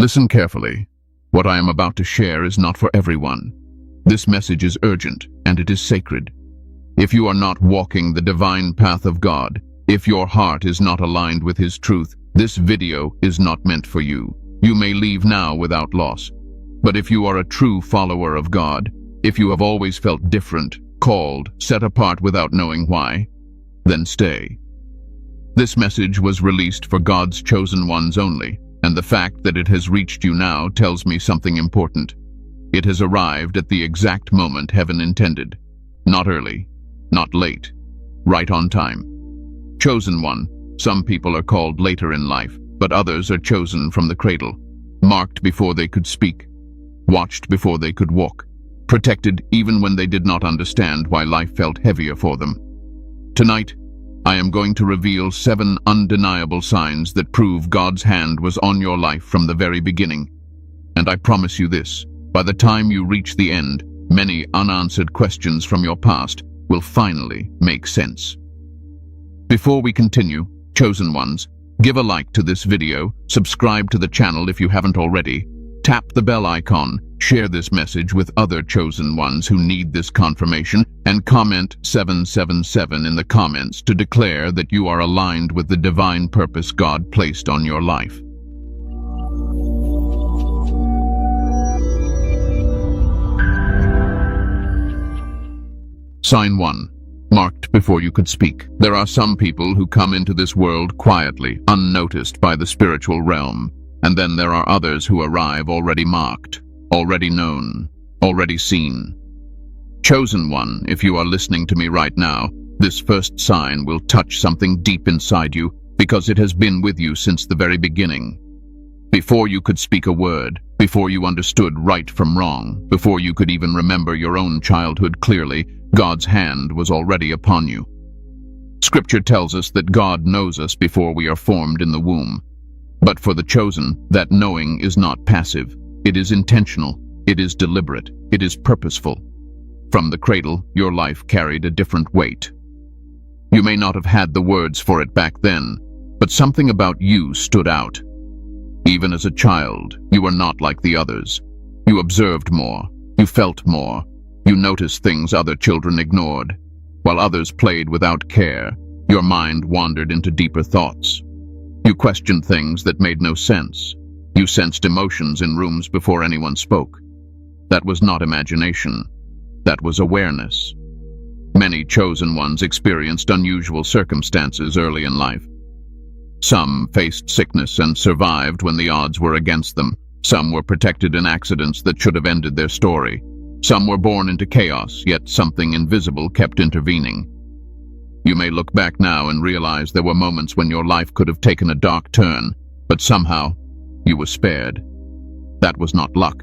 Listen carefully. What I am about to share is not for everyone. This message is urgent, and it is sacred. If you are not walking the divine path of God, if your heart is not aligned with His truth, this video is not meant for you. You may leave now without loss. But if you are a true follower of God, if you have always felt different, called, set apart without knowing why, then stay. This message was released for God's chosen ones only, and the fact that it has reached you now tells me something important. It has arrived at the exact moment heaven intended. Not early, not late, right on time. Chosen one. Some people are called later in life, but others are chosen from the cradle, marked before they could speak, watched before they could walk, protected even when they did not understand why life felt heavier for them. Tonight, I am going to reveal 7 undeniable signs that prove God's hand was on your life from the very beginning. And I promise you this, by the time you reach the end, many unanswered questions from your past will finally make sense. Before we continue, chosen ones, give a like to this video, subscribe to the channel if you haven't already, tap the bell icon, share this message with other chosen ones who need this confirmation, and comment 777 in the comments to declare that you are aligned with the divine purpose God placed on your life. Sign 1. Marked before you could speak. There are some people who come into this world quietly, unnoticed by the spiritual realm. And then there are others who arrive already marked, already known, already seen. Chosen one, if you are listening to me right now, this first sign will touch something deep inside you because it has been with you since the very beginning. Before you could speak a word, before you understood right from wrong, before you could even remember your own childhood clearly, God's hand was already upon you. Scripture tells us that God knows us before we are formed in the womb. But for the chosen, that knowing is not passive. It is intentional. It is deliberate. It is purposeful. From the cradle, your life carried a different weight. You may not have had the words for it back then, but something about you stood out. Even as a child, you were not like the others. You observed more. You felt more. You noticed things other children ignored. While others played without care, your mind wandered into deeper thoughts. You questioned things that made no sense. You sensed emotions in rooms before anyone spoke. That was not imagination. That was awareness. Many chosen ones experienced unusual circumstances early in life. Some faced sickness and survived when the odds were against them. Some were protected in accidents that should have ended their story. Some were born into chaos, yet something invisible kept intervening. You may look back now and realize there were moments when your life could have taken a dark turn, but somehow you were spared. That was not luck.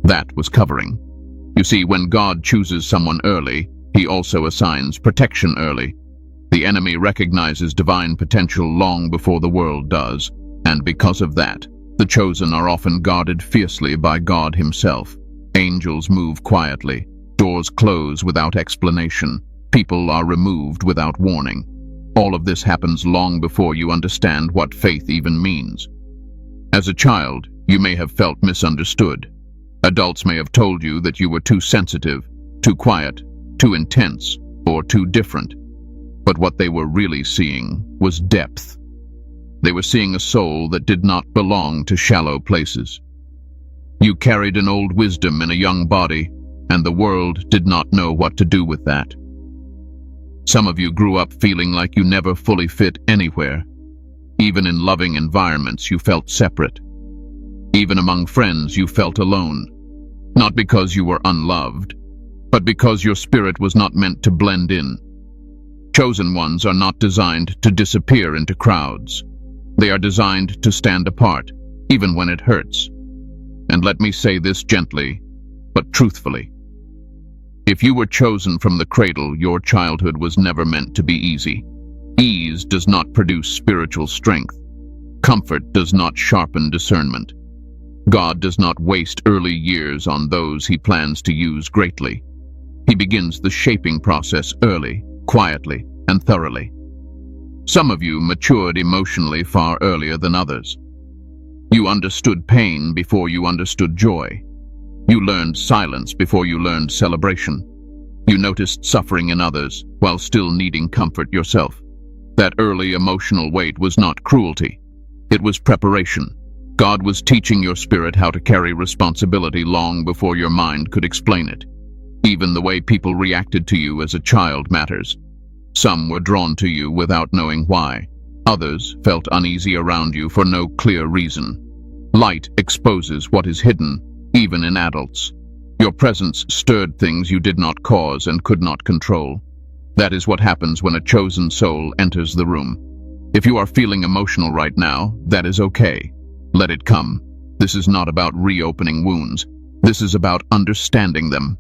That was covering. You see, when God chooses someone early, He also assigns protection early. The enemy recognizes divine potential long before the world does, and because of that, the chosen are often guarded fiercely by God Himself. Angels move quietly. Doors close without explanation. People are removed without warning. All of this happens long before you understand what faith even means. As a child, you may have felt misunderstood. Adults may have told you that you were too sensitive, too quiet, too intense, or too different. But what they were really seeing was depth. They were seeing a soul that did not belong to shallow places. You carried an old wisdom in a young body, and the world did not know what to do with that. Some of you grew up feeling like you never fully fit anywhere. Even in loving environments, you felt separate. Even among friends, you felt alone. Not because you were unloved, but because your spirit was not meant to blend in. Chosen ones are not designed to disappear into crowds. They are designed to stand apart, even when it hurts. And let me say this gently, but truthfully. If you were chosen from the cradle, your childhood was never meant to be easy. Ease does not produce spiritual strength. Comfort does not sharpen discernment. God does not waste early years on those He plans to use greatly. He begins the shaping process early, quietly, and thoroughly. Some of you matured emotionally far earlier than others. You understood pain before you understood joy. You learned silence before you learned celebration. You noticed suffering in others while still needing comfort yourself. That early emotional weight was not cruelty. It was preparation. God was teaching your spirit how to carry responsibility long before your mind could explain it. Even the way people reacted to you as a child matters. Some were drawn to you without knowing why. Others felt uneasy around you for no clear reason. Light exposes what is hidden, even in adults. Your presence stirred things you did not cause and could not control. That is what happens when a chosen soul enters the room. If you are feeling emotional right now, that is okay. Let it come. This is not about reopening wounds. This is about understanding them.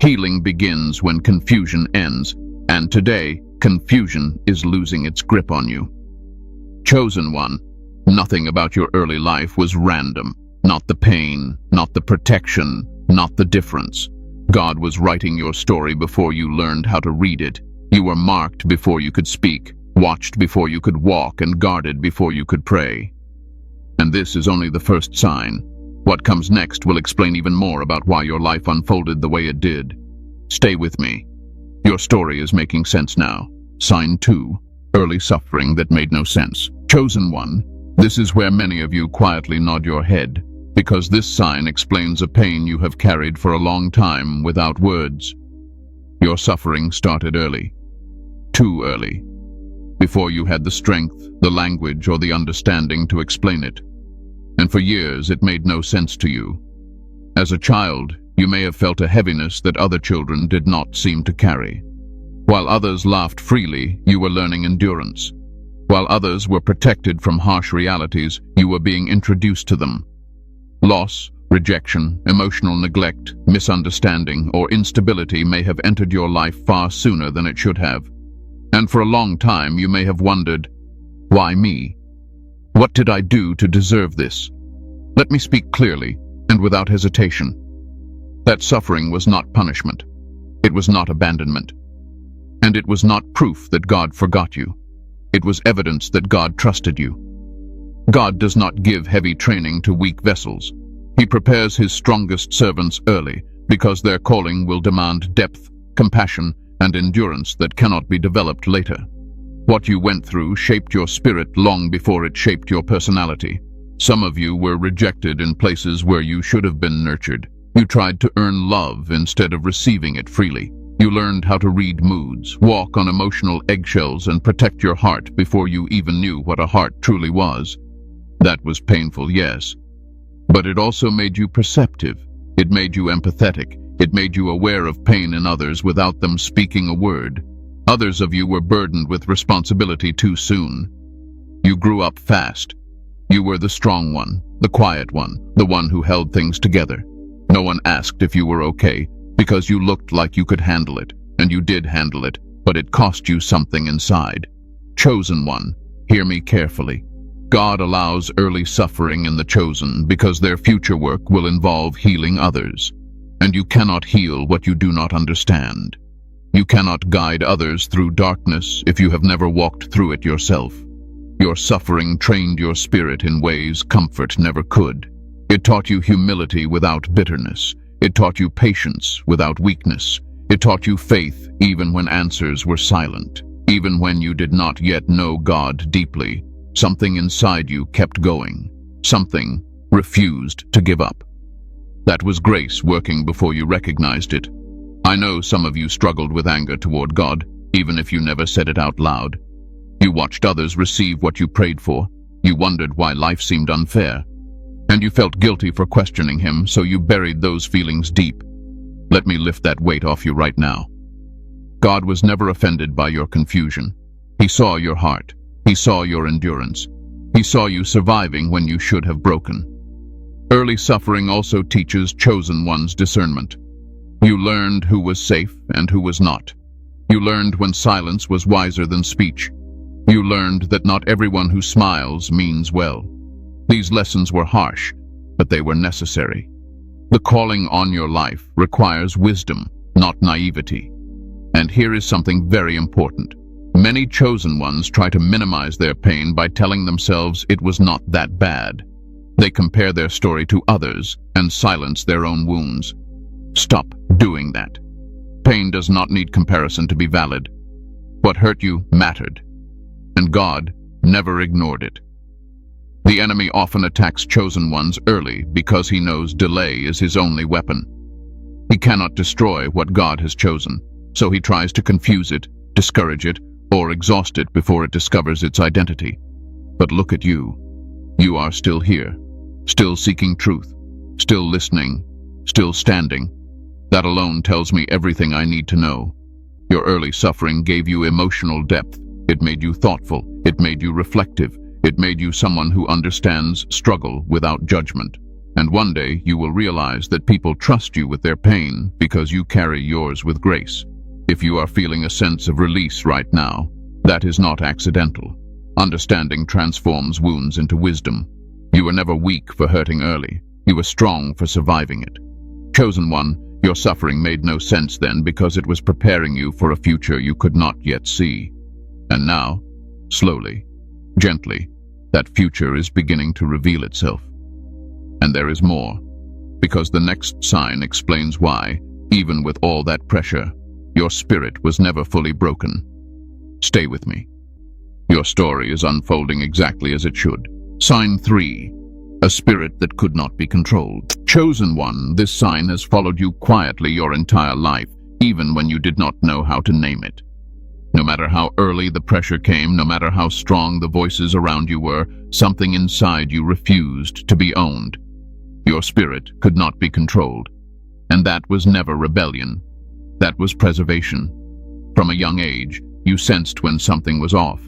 Healing begins when confusion ends, and today, confusion is losing its grip on you. Chosen one, nothing about your early life was random. Not the pain, not the protection, not the difference. God was writing your story before you learned how to read it. You were marked before you could speak, watched before you could walk, and guarded before you could pray. And this is only the first sign. What comes next will explain even more about why your life unfolded the way it did. Stay with me. Your story is making sense now. Sign 2. Early suffering that made no sense. Chosen one, this is where many of you quietly nod your head, because this sign explains a pain you have carried for a long time without words. Your suffering started early. Too early. Before you had the strength, the language, or the understanding to explain it. And for years it made no sense to you. As a child, you may have felt a heaviness that other children did not seem to carry. While others laughed freely, you were learning endurance. While others were protected from harsh realities, you were being introduced to them. Loss, rejection, emotional neglect, misunderstanding, or instability may have entered your life far sooner than it should have. And for a long time you may have wondered, why me? What did I do to deserve this? Let me speak clearly and without hesitation. That suffering was not punishment. It was not abandonment. And it was not proof that God forgot you. It was evidence that God trusted you. God does not give heavy training to weak vessels. He prepares his strongest servants early because their calling will demand depth, compassion, and endurance that cannot be developed later. What you went through shaped your spirit long before it shaped your personality. Some of you were rejected in places where you should have been nurtured. You tried to earn love instead of receiving it freely. You learned how to read moods, walk on emotional eggshells, and protect your heart before you even knew what a heart truly was. That was painful, yes. But it also made you perceptive. It made you empathetic. It made you aware of pain in others without them speaking a word. Others of you were burdened with responsibility too soon. You grew up fast. You were the strong one, the quiet one, the one who held things together. No one asked if you were okay, because you looked like you could handle it, and you did handle it, but it cost you something inside. Chosen one, hear me carefully. God allows early suffering in the chosen because their future work will involve healing others. And you cannot heal what you do not understand. You cannot guide others through darkness if you have never walked through it yourself. Your suffering trained your spirit in ways comfort never could. It taught you humility without bitterness. It taught you patience without weakness. It taught you faith even when answers were silent. Even when you did not yet know God deeply, something inside you kept going. Something refused to give up. That was grace working before you recognized it. I know some of you struggled with anger toward God, even if you never said it out loud. You watched others receive what you prayed for. You wondered why life seemed unfair. And you felt guilty for questioning him, so you buried those feelings deep. Let me lift that weight off you right now. God was never offended by your confusion. He saw your heart. He saw your endurance. He saw you surviving when you should have broken. Early suffering also teaches chosen one's discernment. You learned who was safe and who was not. You learned when silence was wiser than speech. You learned that not everyone who smiles means well. These lessons were harsh, but they were necessary. The calling on your life requires wisdom, not naivety. And here is something very important. Many chosen ones try to minimize their pain by telling themselves it was not that bad. They compare their story to others and silence their own wounds. Stop doing that. Pain does not need comparison to be valid. What hurt you mattered, and God never ignored it. The enemy often attacks chosen ones early because he knows delay is his only weapon. He cannot destroy what God has chosen, so he tries to confuse it, discourage it, or exhaust it before it discovers its identity. But look at you. You are still here, still seeking truth, still listening, still standing. That alone tells me everything I need to know. Your early suffering gave you emotional depth. It made you thoughtful. It made you reflective. It made you someone who understands struggle without judgment. And one day you will realize that people trust you with their pain because you carry yours with grace. If you are feeling a sense of release right now, that is not accidental. Understanding transforms wounds into wisdom. You were never weak for hurting early. You were strong for surviving it. Chosen one, your suffering made no sense then because it was preparing you for a future you could not yet see. And now, slowly, gently, that future is beginning to reveal itself. And there is more, because the next sign explains why, even with all that pressure, your spirit was never fully broken. Stay with me. Your story is unfolding exactly as it should. Sign 3. A spirit that could not be controlled. Chosen one, this sign has followed you quietly your entire life, even when you did not know how to name it. No matter how early the pressure came, no matter how strong the voices around you were, something inside you refused to be owned. Your spirit could not be controlled. And that was never rebellion. That was preservation. From a young age, you sensed when something was off.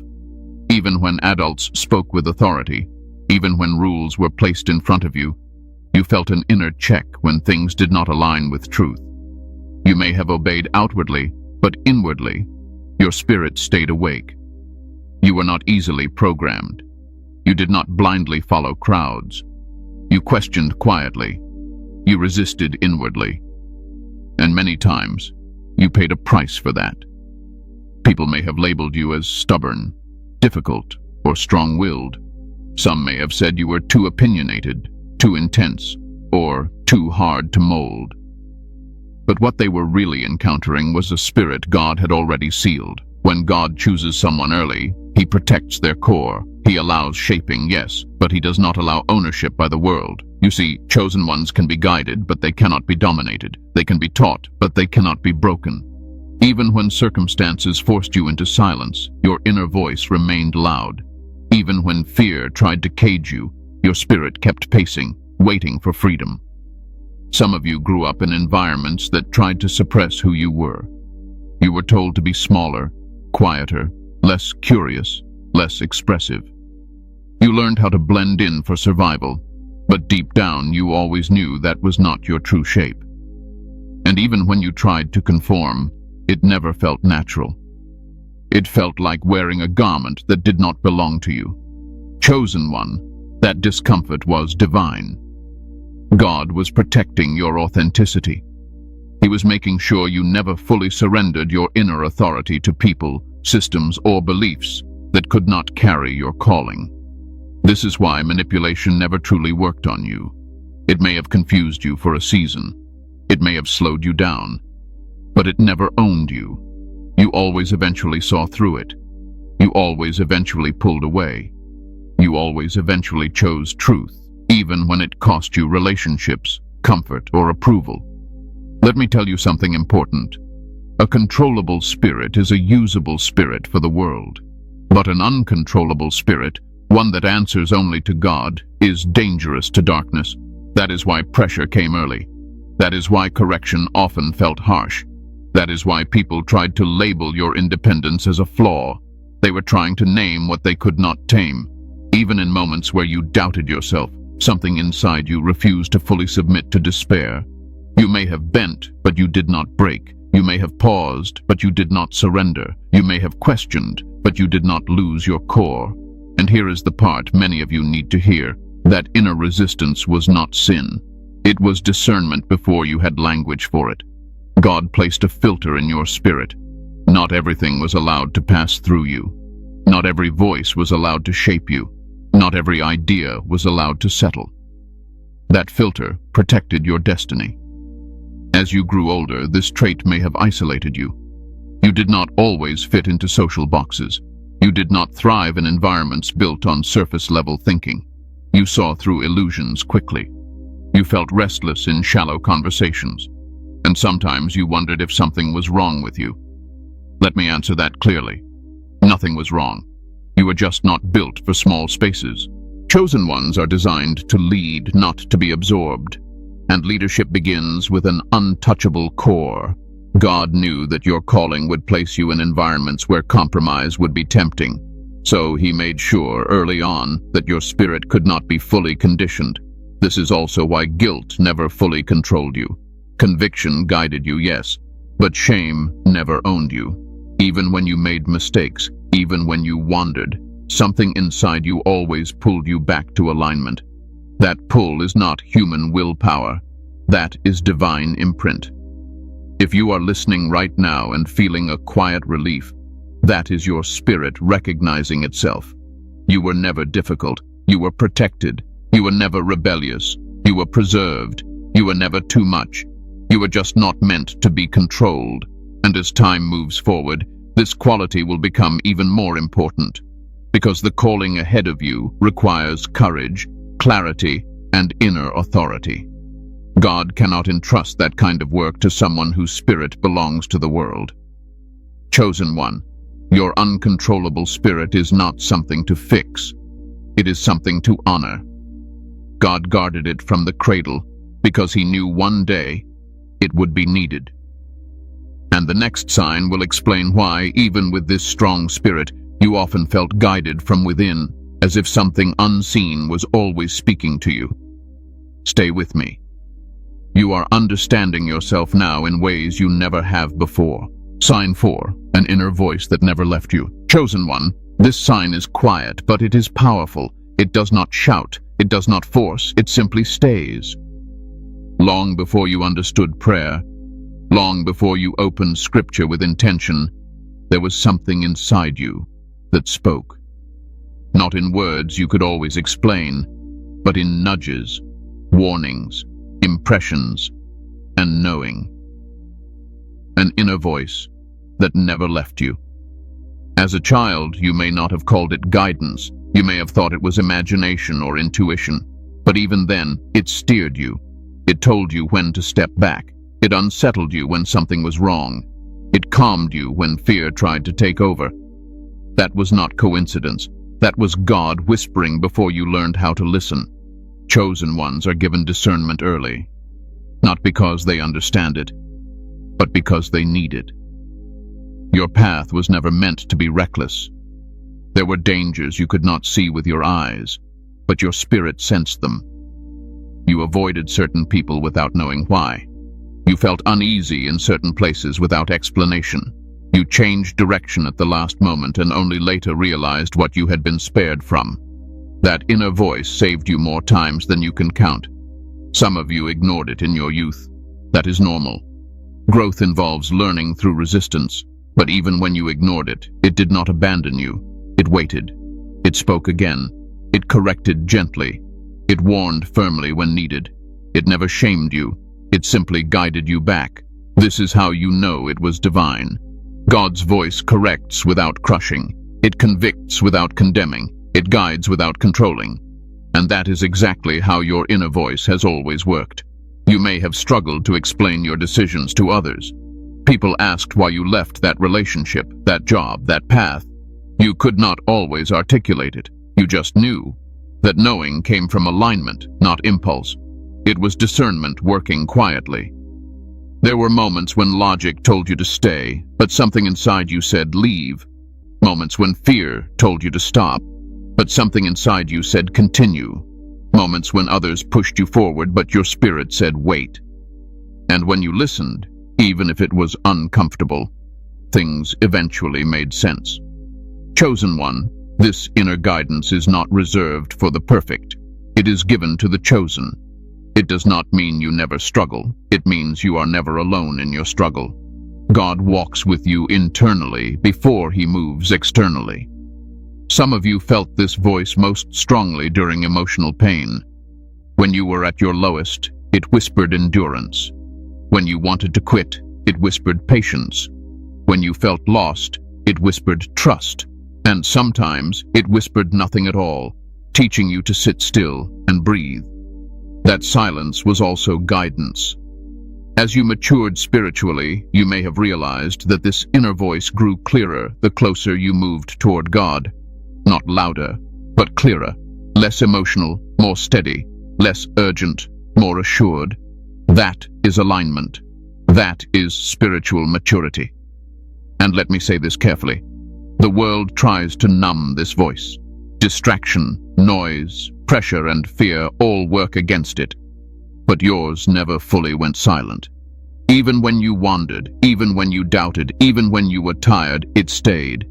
Even when adults spoke with authority, even when rules were placed in front of you, you felt an inner check when things did not align with truth. You may have obeyed outwardly, but inwardly, your spirit stayed awake. You were not easily programmed. You did not blindly follow crowds. You questioned quietly. You resisted inwardly. And many times, you paid a price for that. People may have labeled you as stubborn, difficult, or strong-willed. Some may have said you were too opinionated, too intense, or too hard to mold. But what they were really encountering was a spirit God had already sealed. When God chooses someone early, He protects their core. He allows shaping, yes, but He does not allow ownership by the world. You see, chosen ones can be guided, but they cannot be dominated. They can be taught, but they cannot be broken. Even when circumstances forced you into silence, your inner voice remained loud. Even when fear tried to cage you, your spirit kept pacing, waiting for freedom. Some of you grew up in environments that tried to suppress who you were. You were told to be smaller, quieter, less curious, less expressive. You learned how to blend in for survival, but deep down you always knew that was not your true shape. And even when you tried to conform, it never felt natural. It felt like wearing a garment that did not belong to you. Chosen one, that discomfort was divine. God was protecting your authenticity. He was making sure you never fully surrendered your inner authority to people, systems, or beliefs that could not carry your calling. This is why manipulation never truly worked on you. It may have confused you for a season. It may have slowed you down. But it never owned you. You always eventually saw through it. You always eventually pulled away. You always eventually chose truth, even when it cost you relationships, comfort, or approval. Let me tell you something important. A controllable spirit is a usable spirit for the world. But an uncontrollable spirit, one that answers only to God, is dangerous to darkness. That is why pressure came early. That is why correction often felt harsh. That is why people tried to label your independence as a flaw. They were trying to name what they could not tame. Even in moments where you doubted yourself, something inside you refused to fully submit to despair. You may have bent, but you did not break. You may have paused, but you did not surrender. You may have questioned, but you did not lose your core. And here is the part many of you need to hear. That inner resistance was not sin. It was discernment before you had language for it. God placed a filter in your spirit. Not everything was allowed to pass through you. Not every voice was allowed to shape you. Not every idea was allowed to settle. That filter protected your destiny. As you grew older, this trait may have isolated you. You did not always fit into social boxes. You did not thrive in environments built on surface-level thinking. You saw through illusions quickly. You felt restless in shallow conversations, and sometimes you wondered if something was wrong with you. Let me answer that clearly. Nothing was wrong. You were just not built for small spaces. Chosen ones are designed to lead, not to be absorbed. And leadership begins with an untouchable core. God knew that your calling would place you in environments where compromise would be tempting. So he made sure early on that your spirit could not be fully conditioned. This is also why guilt never fully controlled you. Conviction guided you, yes, but shame never owned you. Even when you made mistakes, even when you wandered, something inside you always pulled you back to alignment. That pull is not human willpower. That is divine imprint. If you are listening right now and feeling a quiet relief, that is your spirit recognizing itself. You were never difficult. You were protected. You were never rebellious. You were preserved. You were never too much. You were just not meant to be controlled. And as time moves forward, this quality will become even more important, because the calling ahead of you requires courage, clarity, and inner authority. God cannot entrust that kind of work to someone whose spirit belongs to the world. Chosen one, your uncontrollable spirit is not something to fix. It is something to honor. God guarded it from the cradle because he knew one day it would be needed. And the next sign will explain why, even with this strong spirit, you often felt guided from within, as if something unseen was always speaking to you. Stay with me. You are understanding yourself now in ways you never have before. Sign 4, an inner voice that never left you. Chosen one, this sign is quiet, but it is powerful. It does not shout. It does not force. It simply stays. Long before you understood prayer, long before you opened scripture with intention, there was something inside you that spoke. Not in words you could always explain, but in nudges, warnings, impressions, and knowing. An inner voice that never left you. As a child, you may not have called it guidance. You may have thought it was imagination or intuition. But even then, it steered you. It told you when to step back. It unsettled you when something was wrong. It calmed you when fear tried to take over. That was not coincidence. That was God whispering before you learned how to listen. Chosen ones are given discernment early, not because they understand it, but because they need it. Your path was never meant to be reckless. There were dangers you could not see with your eyes, but your spirit sensed them. You avoided certain people without knowing why. You felt uneasy in certain places without explanation. You changed direction at the last moment and only later realized what you had been spared from. That inner voice saved you more times than you can count. Some of you ignored it in your youth. That is normal. Growth involves learning through resistance, but even when you ignored it, it did not abandon you. It waited. It spoke again. It corrected gently. It warned firmly when needed. It never shamed you. It simply guided you back. This is how you know it was divine. God's voice corrects without crushing. It convicts without condemning. It guides without controlling. And that is exactly how your inner voice has always worked. You may have struggled to explain your decisions to others. People asked why you left that relationship, that job, that path. You could not always articulate it. You just knew. That knowing came from alignment, not impulse. It was discernment working quietly. There were moments when logic told you to stay, but something inside you said leave. Moments when fear told you to stop, but something inside you said continue. Moments when others pushed you forward, but your spirit said wait. And when you listened, even if it was uncomfortable, things eventually made sense. Chosen one, this inner guidance is not reserved for the perfect. It is given to the chosen. It does not mean you never struggle. It means you are never alone in your struggle. God walks with you internally before he moves externally. Some of you felt this voice most strongly during emotional pain. When you were at your lowest, it whispered endurance. When you wanted to quit, it whispered patience. When you felt lost, it whispered trust. And sometimes it whispered nothing at all, teaching you to sit still and breathe. That silence was also guidance. As you matured spiritually, you may have realized that this inner voice grew clearer the closer you moved toward God. Not louder, but clearer, less emotional, more steady, less urgent, more assured. That is alignment. That is spiritual maturity. And let me say this carefully. The world tries to numb this voice. Distraction, noise, pressure, and fear all work against it. But yours never fully went silent. Even when you wandered, even when you doubted, even when you were tired, it stayed.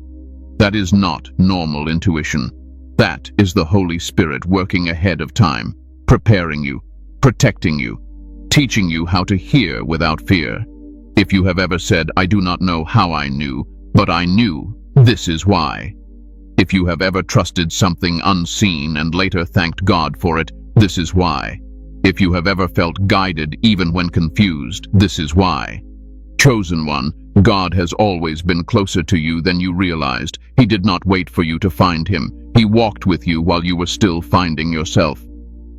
That is not normal intuition. That is the Holy Spirit working ahead of time, preparing you, protecting you, teaching you how to hear without fear. If you have ever said, "I do not know how I knew, but I knew, this is why." If you have ever trusted something unseen and later thanked God for it, this is why. If you have ever felt guided even when confused, this is why. Chosen one, God has always been closer to you than you realized. He did not wait for you to find him. He walked with you while you were still finding yourself.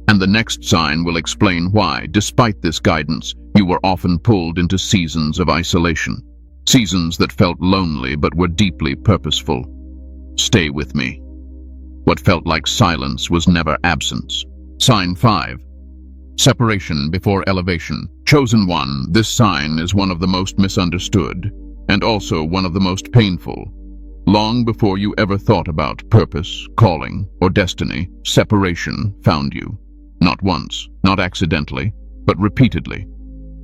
And the next sign will explain why, despite this guidance, you were often pulled into seasons of isolation. Seasons that felt lonely but were deeply purposeful. Stay with me. What felt like silence was never absence. Sign 5. Separation before elevation. Chosen one, this sign is one of the most misunderstood, and also one of the most painful. Long before you ever thought about purpose, calling, or destiny, separation found you. Not once, not accidentally, but repeatedly.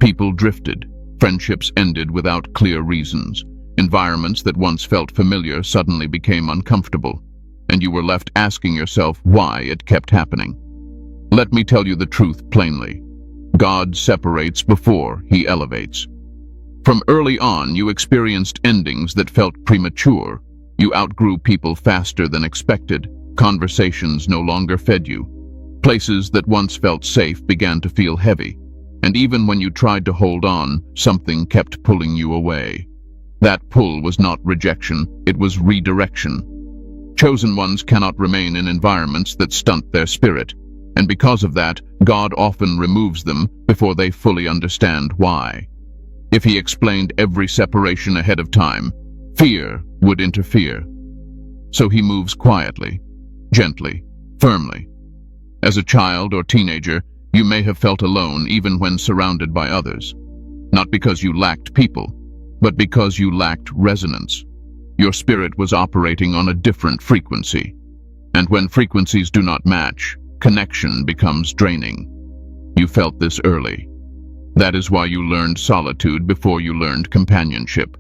People drifted. Friendships ended without clear reasons. Environments that once felt familiar suddenly became uncomfortable, and you were left asking yourself why it kept happening. Let me tell you the truth plainly. God separates before he elevates. From early on, you experienced endings that felt premature. You outgrew people faster than expected. Conversations no longer fed you. Places that once felt safe began to feel heavy. And even when you tried to hold on, something kept pulling you away. That pull was not rejection, it was redirection. Chosen ones cannot remain in environments that stunt their spirit, and because of that, God often removes them before they fully understand why. If he explained every separation ahead of time, fear would interfere. So he moves quietly, gently, firmly. As a child or teenager, you may have felt alone even when surrounded by others. Not because you lacked people, but because you lacked resonance. Your spirit was operating on a different frequency. And when frequencies do not match, connection becomes draining. You felt this early. That is why you learned solitude before you learned companionship.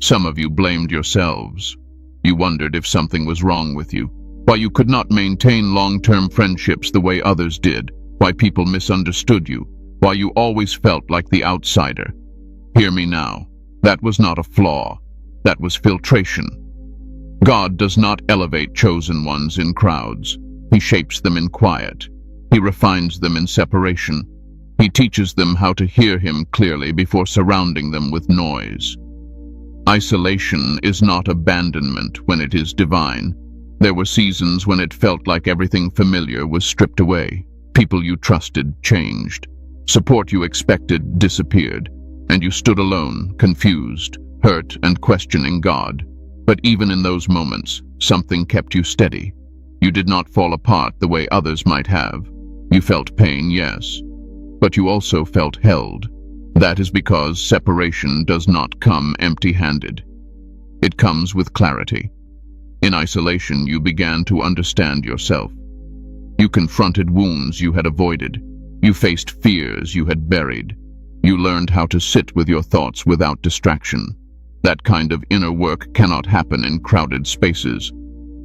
Some of you blamed yourselves. You wondered if something was wrong with you, why you could not maintain long-term friendships the way others did, why people misunderstood you, why you always felt like the outsider. Hear me now. That was not a flaw. That was filtration. God does not elevate chosen ones in crowds. He shapes them in quiet. He refines them in separation. He teaches them how to hear him clearly before surrounding them with noise. Isolation is not abandonment when it is divine. There were seasons when it felt like everything familiar was stripped away. People you trusted changed. Support you expected disappeared. And you stood alone, confused, hurt, and questioning God. But even in those moments, something kept you steady. You did not fall apart the way others might have. You felt pain, yes, but you also felt held. That is because separation does not come empty-handed. It comes with clarity. In isolation, you began to understand yourself. You confronted wounds you had avoided. You faced fears you had buried. You learned how to sit with your thoughts without distraction. That kind of inner work cannot happen in crowded spaces.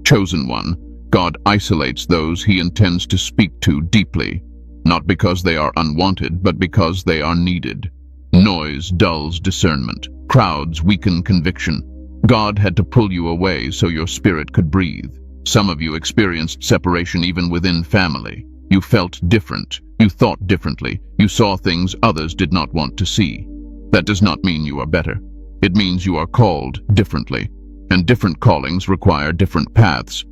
Chosen one, God isolates those he intends to speak to deeply, not because they are unwanted, but because they are needed. Noise dulls discernment. Crowds weaken conviction. God had to pull you away so your spirit could breathe. Some of you experienced separation even within family. You felt different. You thought differently. You saw things others did not want to see. That does not mean you are better. It means you are called differently, and different callings require different paths.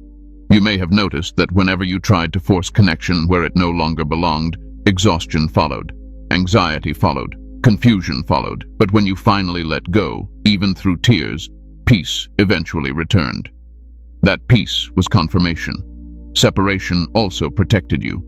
You may have noticed that whenever you tried to force connection where it no longer belonged, exhaustion followed, anxiety followed, confusion followed, but when you finally let go, even through tears, peace eventually returned. That peace was confirmation. Separation also protected you.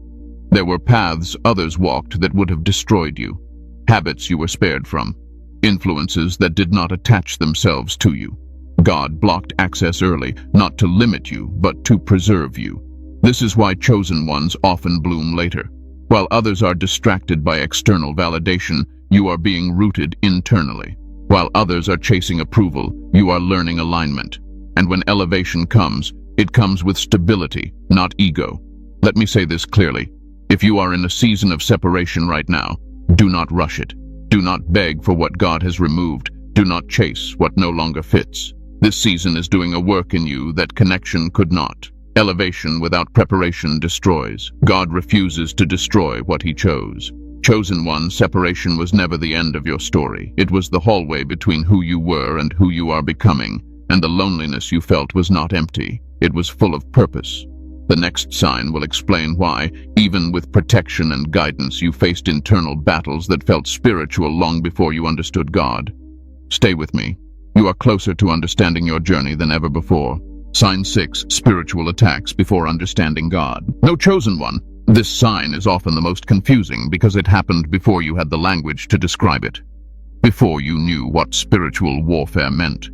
There were paths others walked that would have destroyed you, habits you were spared from, influences that did not attach themselves to you. God blocked access early, not to limit you, but to preserve you. This is why chosen ones often bloom later. While others are distracted by external validation, you are being rooted internally. While others are chasing approval, you are learning alignment. And when elevation comes, it comes with stability, not ego. Let me say this clearly. If you are in a season of separation right now, do not rush it. Do not beg for what God has removed. Do not chase what no longer fits. This season is doing a work in you that connection could not. Elevation without preparation destroys. God refuses to destroy what he chose. Chosen one, separation was never the end of your story. It was the hallway between who you were and who you are becoming, and the loneliness you felt was not empty. It was full of purpose. The next sign will explain why, even with protection and guidance, you faced internal battles that felt spiritual long before you understood God. Stay with me. You are closer to understanding your journey than ever before. Sign 6, spiritual attacks before understanding God. No, chosen one. This sign is often the most confusing because it happened before you had the language to describe it. Before you knew what spiritual warfare meant.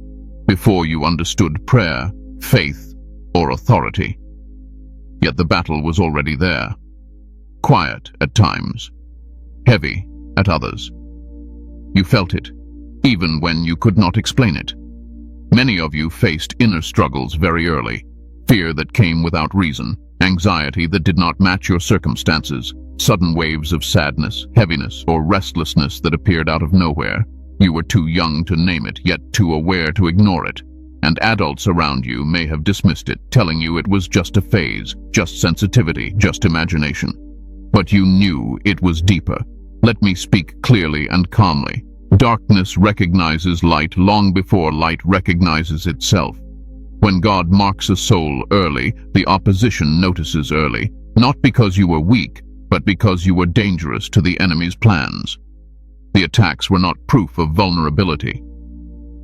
Before you understood prayer, faith, or authority. Yet the battle was already there. Quiet at times. Heavy at others. You felt it, even when you could not explain it. Many of you faced inner struggles very early. Fear that came without reason. Anxiety that did not match your circumstances. Sudden waves of sadness, heaviness, or restlessness that appeared out of nowhere. You were too young to name it, yet too aware to ignore it. And adults around you may have dismissed it, telling you it was just a phase, just sensitivity, just imagination. But you knew it was deeper. Let me speak clearly and calmly. Darkness recognizes light long before light recognizes itself. When God marks a soul early, the opposition notices early, not because you were weak, but because you were dangerous to the enemy's plans. The attacks were not proof of vulnerability.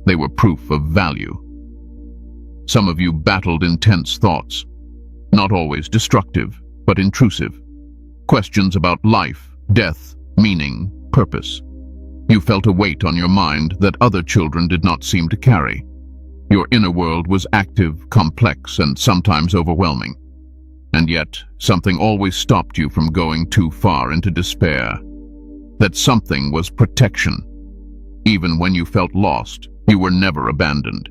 They were proof of value. Some of you battled intense thoughts, not always destructive, but intrusive. Questions about life, death, meaning, purpose. You felt a weight on your mind that other children did not seem to carry. Your inner world was active, complex, and sometimes overwhelming. And yet, something always stopped you from going too far into despair. That something was protection. Even when you felt lost, you were never abandoned.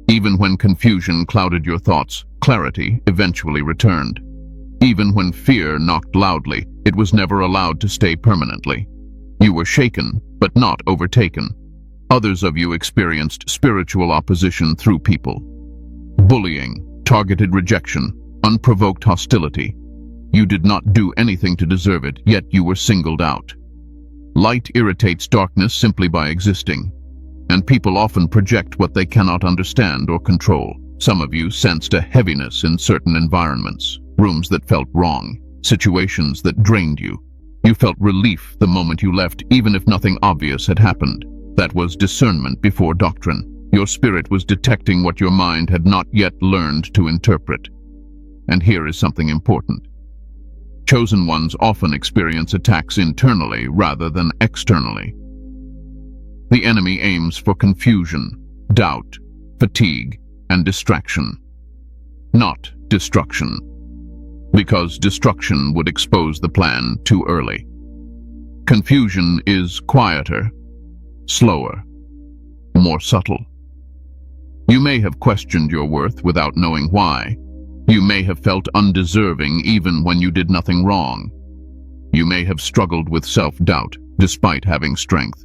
Even when confusion clouded your thoughts, clarity eventually returned. Even when fear knocked loudly, it was never allowed to stay permanently. You were shaken, but not overtaken. Others of you experienced spiritual opposition through people. Bullying, targeted rejection, unprovoked hostility. You did not do anything to deserve it, yet you were singled out. Light irritates darkness simply by existing. And people often project what they cannot understand or control. Some of you sensed a heaviness in certain environments, rooms that felt wrong, situations that drained you. You felt relief the moment you left, even if nothing obvious had happened. That was discernment before doctrine. Your spirit was detecting what your mind had not yet learned to interpret. And here is something important. Chosen ones often experience attacks internally rather than externally. The enemy aims for confusion, doubt, fatigue, and distraction. Not destruction. Because destruction would expose the plan too early. Confusion is quieter, slower, more subtle. You may have questioned your worth without knowing why. You may have felt undeserving even when you did nothing wrong. You may have struggled with self-doubt despite having strength.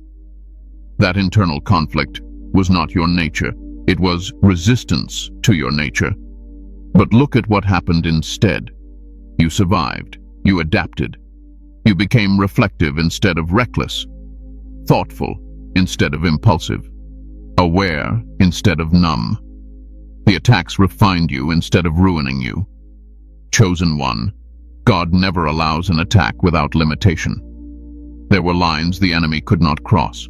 That internal conflict was not your nature. It was resistance to your nature. But look at what happened instead. You survived. You adapted. You became reflective instead of reckless, thoughtful instead of impulsive, aware instead of numb. The attacks refined you instead of ruining you. Chosen one, God never allows an attack without limitation. There were lines the enemy could not cross.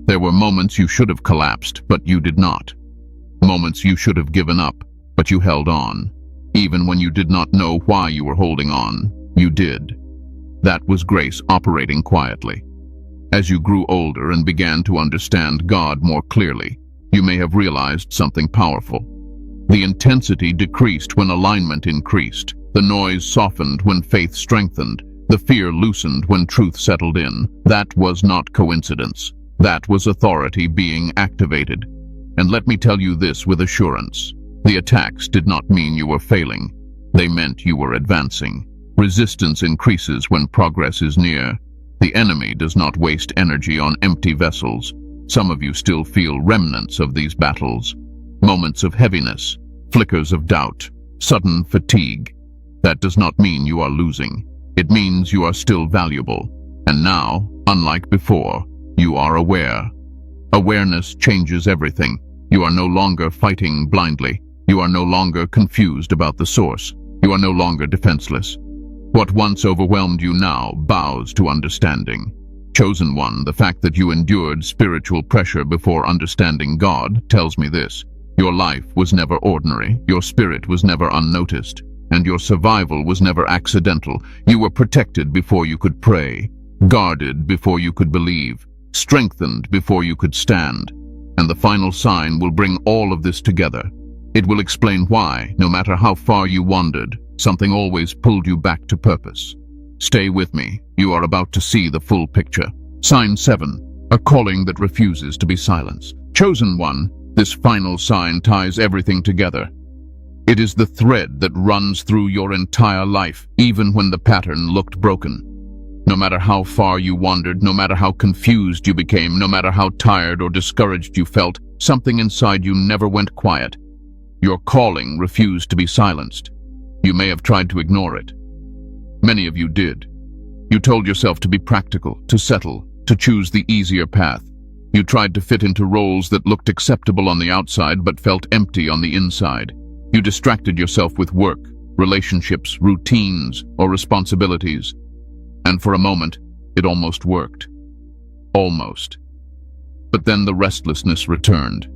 There were moments you should have collapsed, but you did not. Moments you should have given up, but you held on. Even when you did not know why you were holding on, you did. That was grace operating quietly. As you grew older and began to understand God more clearly, you may have realized something powerful. The intensity decreased when alignment increased. The noise softened when faith strengthened. The fear loosened when truth settled in. That was not coincidence. That was authority being activated. And let me tell you this with assurance. The attacks did not mean you were failing. They meant you were advancing. Resistance increases when progress is near. The enemy does not waste energy on empty vessels. Some of you still feel remnants of these battles. Moments of heaviness, flickers of doubt, sudden fatigue. That does not mean you are losing. It means you are still valuable. And now, unlike before, you are aware. Awareness changes everything. You are no longer fighting blindly. You are no longer confused about the source. You are no longer defenseless. What once overwhelmed you now bows to understanding. Chosen one, the fact that you endured spiritual pressure before understanding God tells me this. Your life was never ordinary. Your spirit was never unnoticed. And your survival was never accidental. You were protected before you could pray, guarded before you could believe, strengthened before you could stand. And the final sign will bring all of this together. It will explain why, no matter how far you wandered, something always pulled you back to purpose. Stay with me. You are about to see the full picture. Sign 7, a calling that refuses to be silenced. Chosen one, this final sign ties everything together. It is the thread that runs through your entire life, even when the pattern looked broken. No matter how far you wandered, no matter how confused you became, no matter how tired or discouraged you felt, something inside you never went quiet. Your calling refused to be silenced. You may have tried to ignore it. Many of you did. You told yourself to be practical, to settle, to choose the easier path. You tried to fit into roles that looked acceptable on the outside but felt empty on the inside. You distracted yourself with work, relationships, routines, or responsibilities. And for a moment, it almost worked. Almost. But then the restlessness returned.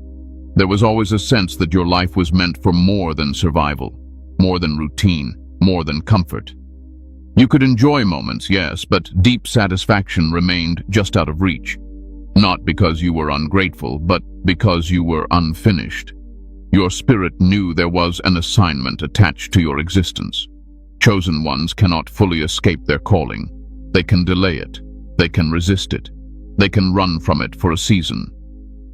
There was always a sense that your life was meant for more than survival, more than routine, more than comfort. You could enjoy moments, yes, but deep satisfaction remained just out of reach. Not because you were ungrateful, but because you were unfinished. Your spirit knew there was an assignment attached to your existence. Chosen ones cannot fully escape their calling. They can delay it. They can resist it. They can run from it for a season.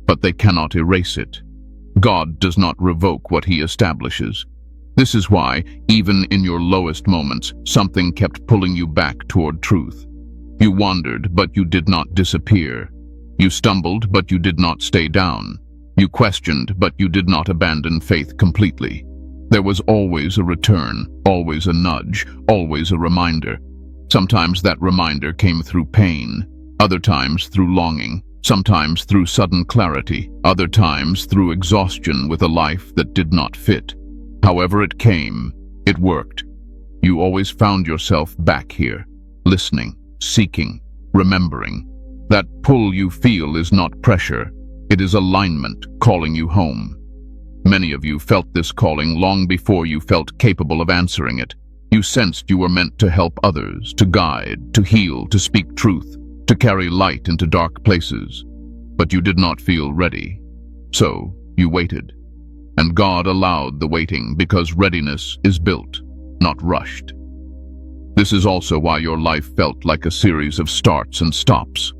But they cannot erase it. God does not revoke what he establishes. This is why, even in your lowest moments, something kept pulling you back toward truth. You wandered, but you did not disappear. You stumbled, but you did not stay down. You questioned, but you did not abandon faith completely. There was always a return, always a nudge, always a reminder. Sometimes that reminder came through pain, other times through longing, sometimes through sudden clarity, other times through exhaustion with a life that did not fit. However it came, it worked. You always found yourself back here, listening, seeking, remembering. That pull you feel is not pressure. It is alignment calling you home. Many of you felt this calling long before you felt capable of answering it. You sensed you were meant to help others, to guide, to heal, to speak truth, to carry light into dark places. But you did not feel ready. So you waited. And God allowed the waiting because readiness is built, not rushed. This is also why your life felt like a series of starts and stops.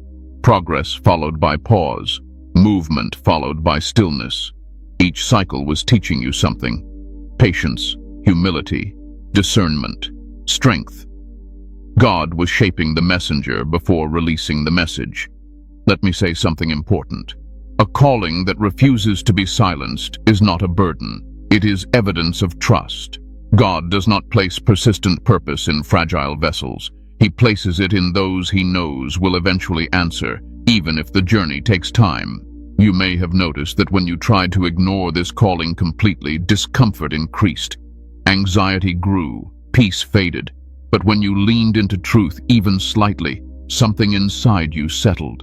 Progress followed by pause. Movement followed by stillness. Each cycle was teaching you something. Patience, humility, discernment, strength. God was shaping the messenger before releasing the message. Let me say something important. A calling that refuses to be silenced is not a burden. It is evidence of trust. God does not place persistent purpose in fragile vessels. He places it in those he knows will eventually answer, even if the journey takes time. You may have noticed that when you tried to ignore this calling completely, discomfort increased. Anxiety grew, peace faded. But when you leaned into truth even slightly, something inside you settled.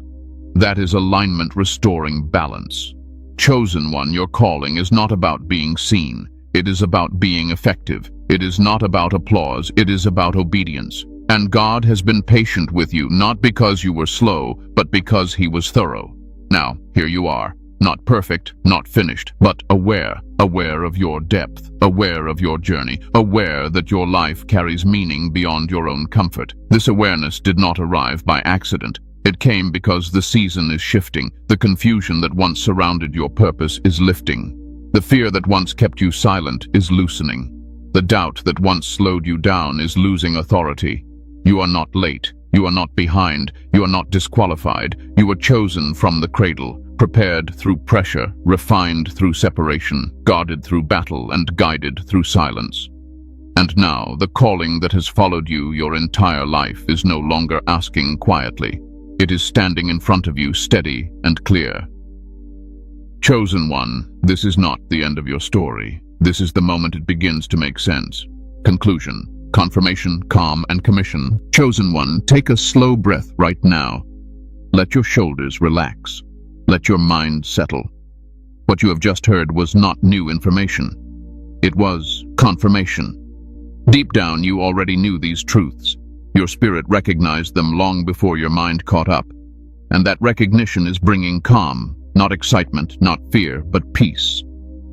That is alignment restoring balance. Chosen one, your calling is not about being seen. It is about being effective. It is not about applause. It is about obedience. And God has been patient with you, not because you were slow, but because he was thorough. Now, here you are, not perfect, not finished, but aware of your depth, aware of your journey, aware that your life carries meaning beyond your own comfort. This awareness did not arrive by accident. It came because the season is shifting. The confusion that once surrounded your purpose is lifting. The fear that once kept you silent is loosening. The doubt that once slowed you down is losing authority. You are not late. You are not behind. You are not disqualified. You were chosen from the cradle, prepared through pressure, refined through separation, guarded through battle, and guided through silence. And now, the calling that has followed you your entire life is no longer asking quietly. It is standing in front of you, steady and clear. Chosen one, this is not the end of your story. This is the moment it begins to make sense. Conclusion. Confirmation, calm, and commission. Chosen one, take a slow breath right now. Let your shoulders relax. Let your mind settle. What you have just heard was not new information. It was confirmation. Deep down, you already knew these truths. Your spirit recognized them long before your mind caught up. And that recognition is bringing calm, not excitement, not fear, but peace.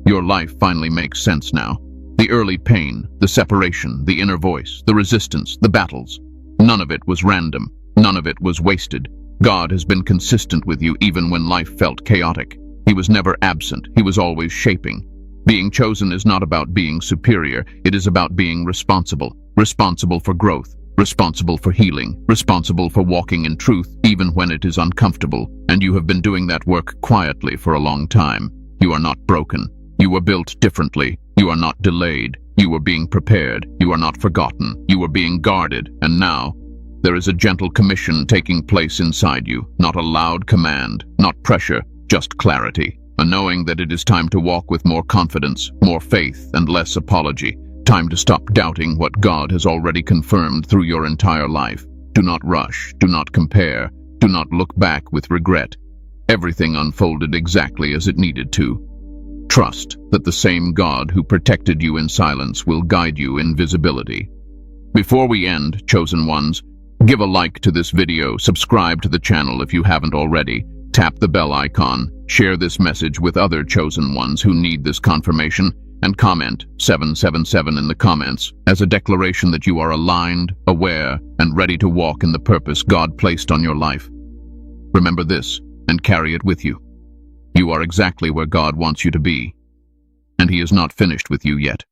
Your life finally makes sense now. The early pain, the separation, the inner voice, the resistance, the battles. None of it was random. None of it was wasted. God has been consistent with you even when life felt chaotic. He was never absent. He was always shaping. Being chosen is not about being superior. It is about being responsible. Responsible for growth. Responsible for healing. Responsible for walking in truth even when it is uncomfortable. And you have been doing that work quietly for a long time. You are not broken. You were built differently. You are not delayed. You were being prepared. You are not forgotten. You were being guarded. And now, there is a gentle commission taking place inside you. Not a loud command, not pressure, just clarity. A knowing that it is time to walk with more confidence, more faith, and less apology. Time to stop doubting what God has already confirmed through your entire life. Do not rush. Do not compare. Do not look back with regret. Everything unfolded exactly as it needed to. Trust that the same God who protected you in silence will guide you in visibility. Before we end, chosen ones, give a like to this video, subscribe to the channel if you haven't already, tap the bell icon, share this message with other chosen ones who need this confirmation, and comment 777 in the comments as a declaration that you are aligned, aware, and ready to walk in the purpose God placed on your life. Remember this and carry it with you. You are exactly where God wants you to be, and He is not finished with you yet.